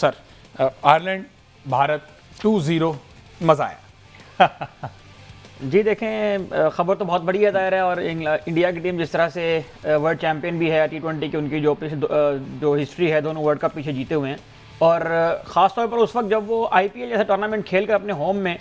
Sir Ireland Bharat 2-0 मज़ा आया। जी देखें, ख़बर तो बहुत बड़ी है ज़ाहिर है। और इंडिया की टीम जिस तरह से वर्ल्ड चैंपियन भी है T20 की, उनकी जो हिस्ट्री है, दोनों वर्ल्ड कप पीछे जीते हुए हैं। और ख़ास तौर पर उस वक्त जब वो IPL जैसा टूर्नामेंट खेल कर अपने होम में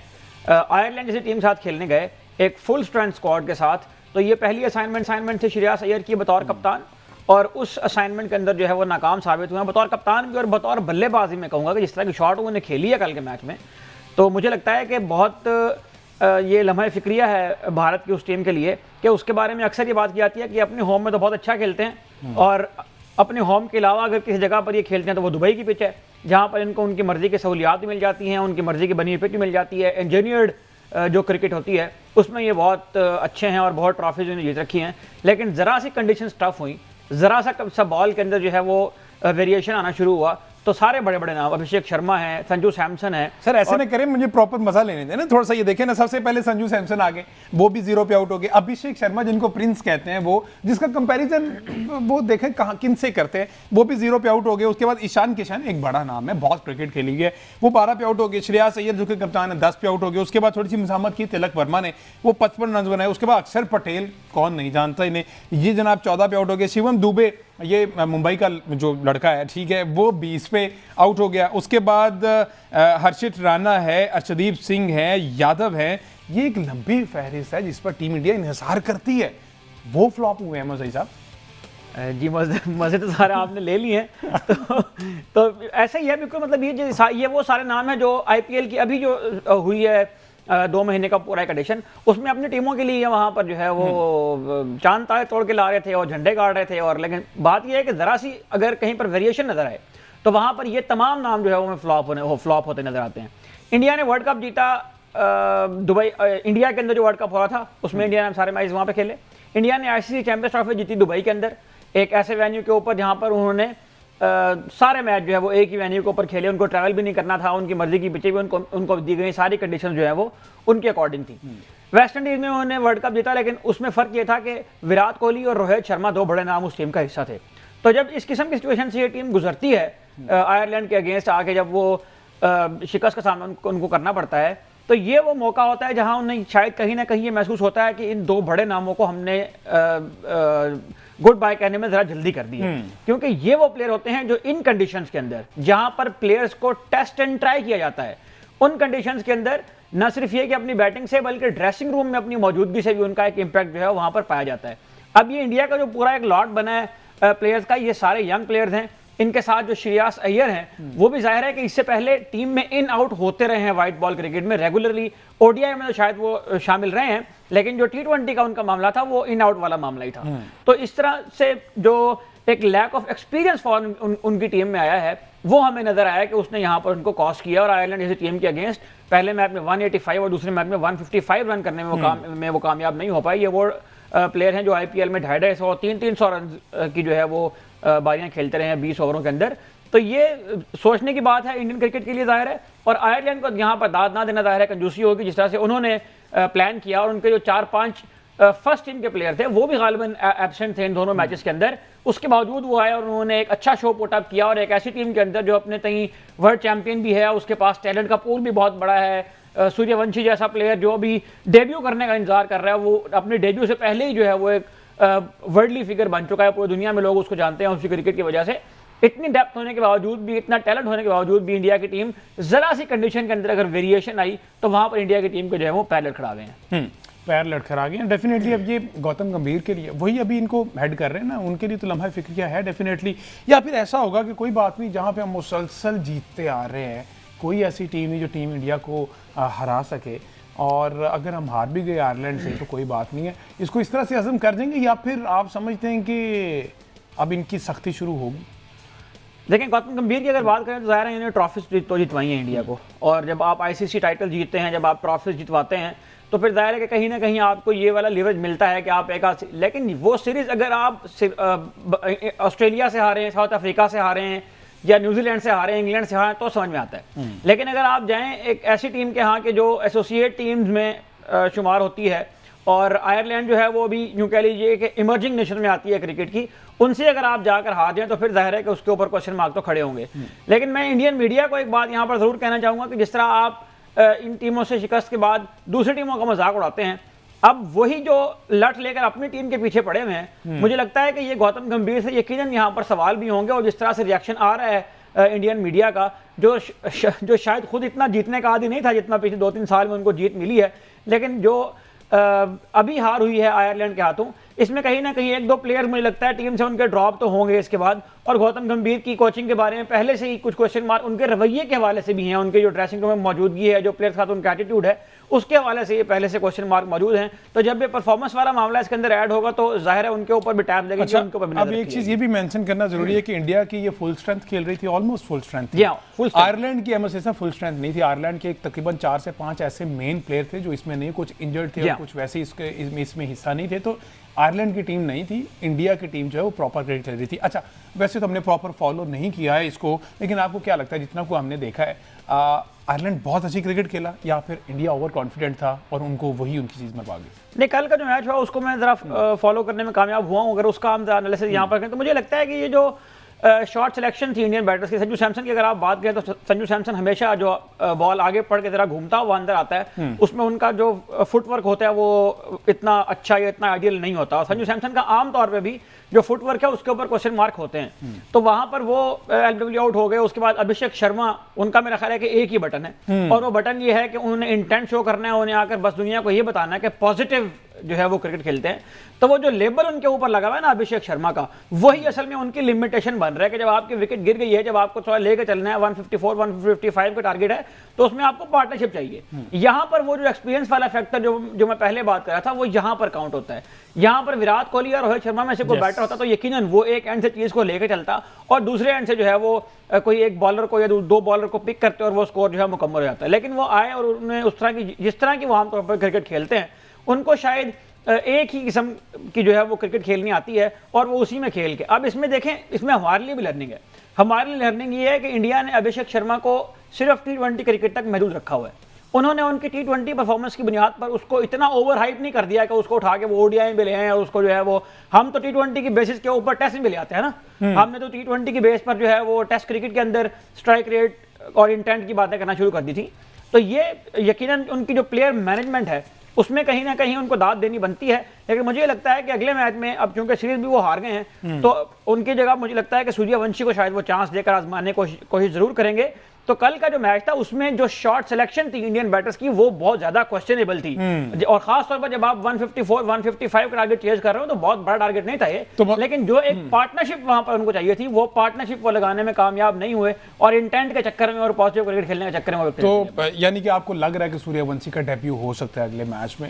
आयरलैंड जैसी टीम साथ खेलने गए एक फुल स्ट्रेंथ स्क्वाड के साथ, तो ये पहली असाइनमेंट थी श्रेयस अय्यर की बतौर कप्तान। और उस असाइनमेंट के अंदर जो है वो नाकाम साबित हुआ बतौर कप्तान भी और बतौर बल्लेबाजी में कहूँगा कि जिस तरह की शॉट उन्होंने खेली है कल के मैच में, तो मुझे लगता है कि बहुत ये लम्हा फ़िक्रिया है भारत की उस टीम के लिए कि उसके बारे में अक्सर ये बात की जाती है कि अपने होम में तो बहुत अच्छा खेलते हैं और अपने होम के अलावा अगर किसी जगह पर ये खेलते हैं तो वो दुबई की पिच है, जहाँ पर इनको उनकी मर्ज़ी की सहूलियात भी मिल जाती हैं, उनकी मर्ज़ी की बनी हुई पिच भी मिल जाती है। इंजीनियर्ड जो क्रिकेट होती है उसमें ये बहुत अच्छे हैं और बहुत ट्रॉफीज उन्होंने जीत रखी हैं। लेकिन ज़रा सी कंडीशन टफ हुई, ज़रा सा बॉल के अंदर जो है वो वेरिएशन आना शुरू हुआ, तो सारे बड़े बड़े नाम, अभिषेक शर्मा है, संजू सैमसन है। सर ऐसे ना करें, मुझे प्रॉपर मजा लेने दें ना थोड़ा सा। ये देखें ना, सबसे पहले संजू सैमसन आ गए, वो भी 0 पे आउट हो गए। अभिषेक शर्मा जिनको प्रिंस कहते हैं, वो जिसका कंपैरिजन वो देखें कहाँ किन से करते हैं, वो भी 0 पे आउट हो गए। उसके बाद ईशान किशन, एक बड़ा नाम है, बहुत क्रिकेट खेली है, वो 12 पे आउट हो गए। श्रेयस अय्यर जो कि कप्तान है 10 पे आउट हो गए। उसके बाद थोड़ी सी मसामत की तिलक वर्मा ने, वो 55 रन बनाए। उसके बाद अक्षर पटेल, कौन नहीं जानता इन्हें, ये जनाब 14 पे आउट हो गए। शिवम दुबे, ये मुंबई का जो लड़का है, ठीक है, वो 20 पे आउट हो गया। उसके बाद हर्षित राणा है, अर्शदीप सिंह है, यादव है। ये एक लंबी फहरिस्त है जिस पर टीम इंडिया इन्हिसार करती है। वो फ्लॉप हुए हैं मज़े साहब। जी मज़े तो सारे आपने ले लिए हैं। तो ऐसा ही है बिल्कुल। मतलब ये वो सारे नाम हैं जो IPL की अभी जो हुई है 2 महीने का पूरा एक एडिशन, उसमें अपनी टीमों के लिए वहाँ पर जो है वो चांद तारे तोड़ के ला रहे थे और झंडे गाड़ रहे थे। और लेकिन बात यह है कि ज़रा सी अगर कहीं पर वेरिएशन नज़र आए तो वहाँ पर ये तमाम नाम जो है वो फ्लॉप होते नज़र आते हैं। इंडिया ने वर्ल्ड कप जीता दुबई, इंडिया के अंदर जो वर्ल्ड कप हो रहा था उसमें इंडिया ने सारे मैच वहाँ पर खेले। इंडिया ने ICC चैंपियंस ट्रॉफी जीती दुबई के अंदर, एक ऐसे वेन्यू के ऊपर जहाँ पर उन्होंने सारे मैच जो है वो एक ही वेन्यू के ऊपर खेले। उनको ट्रैवल भी नहीं करना था, उनकी मर्जी की पिचें भी उनको दी गई, सारी कंडीशन जो है वो उनके अकॉर्डिंग थी। वेस्ट इंडीज में उन्होंने वर्ल्ड कप जीता, लेकिन उसमें फ़र्क ये था कि विराट कोहली और रोहित शर्मा 2 बड़े नाम उस टीम का हिस्सा थे। तो जब इस किस्म की सिचुएशन से ये टीम गुजरती है आयरलैंड के अगेंस्ट आके, जब वो शिकस्त का सामना उनको करना पड़ता है, तो ये वो मौका होता है जहां उन्हें शायद कहीं ना कहीं ये महसूस होता है कि इन 2 बड़े नामों को हमने गुड बाय कहने में ज़रा जल्दी कर दी है। क्योंकि ये वो प्लेयर होते हैं जो इन कंडीशंस के अंदर, जहां पर प्लेयर्स को टेस्ट एंड ट्राई किया जाता है, उन कंडीशंस के अंदर न सिर्फ ये कि अपनी बैटिंग से बल्कि ड्रेसिंग रूम में अपनी मौजूदगी से भी उनका एक इम्पैक्ट जो है वहां पर पाया जाता है। अब ये इंडिया का जो पूरा एक लॉट बना है प्लेयर्स का, ये सारे यंग प्लेयर्स हैं। इनके साथ जो श्रेयस अय्यर हैं, वो भी जाहिर है कि इससे पहले टीम में इन आउट होते रहे हैं वाइट बॉल क्रिकेट में रेगुलरली। ODI में तो शायद वो शामिल रहे हैं, लेकिन जो T20 का उनका मामला था वो इन आउट वाला मामला ही था। तो इस तरह से जो एक लैक ऑफ एक्सपीरियंस फॉर उनकी टीम में आया है, वो हमें नजर आया कि उसने यहाँ पर उनको कॉस्ट किया। और आयरलैंड जैसी टीम के अगेंस्ट पहले मैच में 185 और दूसरे मैच में 155 रन करने में वो कामयाब नहीं हो पाए। ये वो प्लेयर हैं जो IPL में 250-250 300 रन की जो है वो बारियां खेलते रहे हैं 20 ओवरों के अंदर। तो ये सोचने की बात है इंडियन क्रिकेट के लिए जाहिर है। और आयरलैंड को यहाँ पर दाद ना देना जाहिर है कंजूसी होगी, जिस तरह से उन्होंने प्लान किया। और उनके जो 4-5 फर्स्ट टीम के प्लेयर थे वो भी गालिबन एब्सेंट थे इन दोनों मैचेस के अंदर। उसके बावजूद वो आए और उन्होंने एक अच्छा शो पुटअप किया। और एक ऐसी टीम के अंदर जो अपने तई वर्ल्ड चैंपियन भी है, उसके पास टैलेंट का पूल भी बहुत बड़ा है। सूर्यवंशी जैसा प्लेयर जो अभी डेब्यू करने का इंतजार कर रहा है, वो अपने डेब्यू से पहले ही जो है वो एक वर्ल्डली फिगर बन चुका है। पूरी दुनिया में लोग उसको जानते हैं उसकी क्रिकेट की वजह से। इतनी डेप्थ होने के बावजूद भी, इतना टैलेंट होने के बावजूद भी इंडिया की टीम जरा सी कंडीशन के अंदर अगर वेरिएशन आई तो वहां पर इंडिया की टीम को जो है वो पैर लड़खड़ा गए हैं। पैर लड़खड़ा गए हैं डेफिनेटली। अब ये गौतम गंभीर के लिए वही अभी इनको हेड कर रहे हैं ना, उनके लिए तो लम्हा फिक्रिया है डेफिनेटली। या फिर ऐसा होगा कि कोई बात नहीं, जहाँ पे हम मुसलसल जीतते आ रहे हैं, कोई ऐसी टीम नहीं जो टीम इंडिया को हरा सके। और अगर हम हार भी गए आयरलैंड से तो कोई बात नहीं है, इसको इस तरह से हजम कर देंगे। या फिर आप समझते हैं कि अब इनकी सख्ती शुरू होगी? देखें, गौतम गंभीर की अगर बात करें तो ज़ाहिर है इन्होंने ट्रॉफीज तो जितवाई हैं इंडिया को। और जब आप ICC टाइटल जीतते हैं, जब आप ट्रॉफीज जितवाते हैं, तो फिर जाहिर है कि कहीं ना कहीं आपको ये वाला लिवरेज मिलता है कि आप लेकिन वो सीरीज़ अगर आप ऑस्ट्रेलिया से हारे हैं, साउथ अफ्रीका से हारे हैं, या न्यूजीलैंड से हारे, इंग्लैंड से हारे, तो समझ में आता है। लेकिन अगर आप जाएं एक ऐसी टीम के यहाँ के जो एसोसिएट टीम्स में शुमार होती है और आयरलैंड जो है वो अभी यूं कह लीजिए कि इमर्जिंग नेशन में आती है क्रिकेट की, उनसे अगर आप जाकर हार जाएं तो फिर जाहिर है कि उसके ऊपर क्वेश्चन मार्क तो खड़े होंगे। लेकिन मैं इंडियन मीडिया को एक बात यहाँ पर जरूर कहना चाहूँगा कि जिस तरह आप इन टीमों से शिकस्त के बाद दूसरी टीमों का मजाक उड़ाते हैं, अब वही जो लट लेकर अपनी टीम के पीछे पड़े हुए हैं, मुझे लगता है कि ये गौतम गंभीर से यकीनन यहाँ पर सवाल भी होंगे। और जिस तरह से रिएक्शन आ रहा है इंडियन मीडिया का, जो शायद खुद इतना जीतने का आदी नहीं था जितना पिछले 2-3 साल में उनको जीत मिली है, लेकिन जो अभी हार हुई है आयरलैंड के हाथों, इसमें कहीं ना कहीं 1-2 प्लेयर मुझे लगता है टीम से उनके ड्रॉप तो होंगे इसके बाद। और गौतम गंभीर की कोचिंग के बारे में पहले से ही कुछ क्वेश्चन मार्क उनके रवैये के हवाले से भी हैं, उनके जो ड्रेसिंग रूम में मौजूदगी है, जो प्लेयर्स का उनका एटीट्यूड है, उसके हवाले से ये पहले से क्वेश्चन मार्क मौजूद हैं। तो जब ये परफॉर्मेंस वाला मामला इसके अंदर ऐड होगा तो जाहिर है उनके ऊपर भी टैब लगेगी। अच्छा, उनके ऊपर भी अब नजर एक रखी चीज जाएगी। ये भी मेंशन करना जरूरी है कि इंडिया की ये फुल स्ट्रेंथ खेल रही थी, ऑलमोस्ट फुल स्ट्रेंथ थी। जी हाँ, full strength। आयरलैंड की एमएसएस फुल स्ट्रेंथ नहीं थी। आयरलैंड के तकरीबन 4 से 5 ऐसे मेन प्लेयर थे जो इसमें नहीं, कुछ इंजर्ड थे जी और हाँ। कुछ वैसे इसमें हिस्सा नहीं थे। तो आयरलैंड की टीम नहीं थी, इंडिया की टीम जो है वो प्रॉपर क्रिकेट खेल रही थी। अच्छा, वैसे तो हमने प्रॉपर फॉलो नहीं किया है इसको, लेकिन आपको क्या लगता है जितना को हमने देखा है, आयरलैंड बहुत अच्छी क्रिकेट खेला या फिर इंडिया ओवर कॉन्फिडेंट था और उनको वही उनकी चीज में भागी? नहीं, कल का जो मैच हुआ उसको मैं जरा फॉलो करने में कामयाब हुआ हूँ। अगर उसका हम एनालिसिस यहाँ पर करें तो मुझे लगता है कि ये जो शॉर्ट सिलेक्शन थी इंडियन बैटर्स की, संजू सैमसन की अगर आप बात करें तो संजू सैमसन हमेशा जो बॉल आगे पड़ के जरा घूमता हुआ अंदर आता है, उसमें उनका जो फुटवर्क होता है वो इतना अच्छा या इतना आइडियल नहीं होता। संजू सैमसन का आमतौर पे भी जो फुटवर्क है उसके ऊपर क्वेश्चन मार्क होते हैं। तो वहां पर वो एलडब्ल्यू आउट हो गए। उसके बाद अभिषेक शर्मा, उनका मेरा ख्याल है कि एक ही बटन है और वो बटन ये है कि उन्होंने इंटेंट शो करना है, उन्हें आकर बस दुनिया को ये बताना है कि पॉजिटिव जो है वो क्रिकेट खेलते हैं। तो वो जो लेबल उनके ऊपर लगा हुआ है ना अभिषेक शर्मा का, वही असल में उनकी लिमिटेशन बन रहा है कि जब आपकी विकेट गिर गई है, जब आपको थोड़ा लेकर चलना है, 154 155 का टारगेट है, तो उसमें आपको पार्टनरशिप चाहिए। यहां पर वो जो एक्सपीरियंस वाला फैक्टर जो मैं पहले बात कर रहा था वो यहां पर काउंट होता है। यहां पर विराट कोहली और रोहित शर्मा में से कोई बैटर होता तो यकीनन वो एक एंड से चीज को लेकर चलता और दूसरे एंड से जो है वो कोई एक बॉलर को या 2 बॉलर को पिक करते और वो स्कोर जो है मुकम्मल हो जाता है। लेकिन वो आए और उन्होंने उस तरह की, जिस तरह की वो आमतौर पर क्रिकेट खेलते हैं, उनको शायद एक ही किस्म की जो है वो क्रिकेट खेलनी आती है और वो उसी में खेल के। अब इसमें देखें, इसमें हमारे लिए भी लर्निंग है। हमारे लिए लर्निंग ये है कि इंडिया ने अभिषेक शर्मा को सिर्फ T20 क्रिकेट तक महदूद रखा हुआ है। उन्होंने उनकी T20 परफॉर्मेंस की बुनियाद पर उसको इतना ओवर हाइप नहीं कर दिया कि उसको उठा के वो ओडीआई में ले आए और उसको जो है वो, हम तो T20 की बेसिस के ऊपर टेस्ट में ले आते हैं ना, हमने तो T20 की बेस पर जो है वो टेस्ट क्रिकेट के अंदर स्ट्राइक रेट और इंटेंट की बातें करना शुरू कर दी थी। तो ये यकीनन उनकी जो प्लेयर मैनेजमेंट है उसमें कहीं ना कहीं उनको दाद देनी बनती है। लेकिन मुझे लगता है कि अगले मैच में, अब क्योंकि सीरीज भी वो हार गए हैं, तो उनकी जगह मुझे लगता है कि सूर्यवंशी को शायद वो चांस देकर आजमाने की कोशिश जरूर करेंगे। तो कल का जो मैच था उसमें जो शॉर्ट सिलेक्शन थी इंडियन बैटर्स की वो बहुत ज्यादा क्वेश्चनेबल थी और खास तौर पर जब आप 154 155 का टारगेट चेज कर रहे हो तो बहुत बड़ा टारगेट नहीं था ये, लेकिन जो एक पार्टनरशिप वहां पर उनको चाहिए थी वो पार्टनरशिप वो लगाने में कामयाब नहीं हुए और इंटेंट के चक्कर में और पॉजिटिव क्रिकेट खेलने के चक्कर में। तो यानी कि आपको लग रहा है कि सूर्यवंशी का डेब्यू हो सकता है अगले मैच में?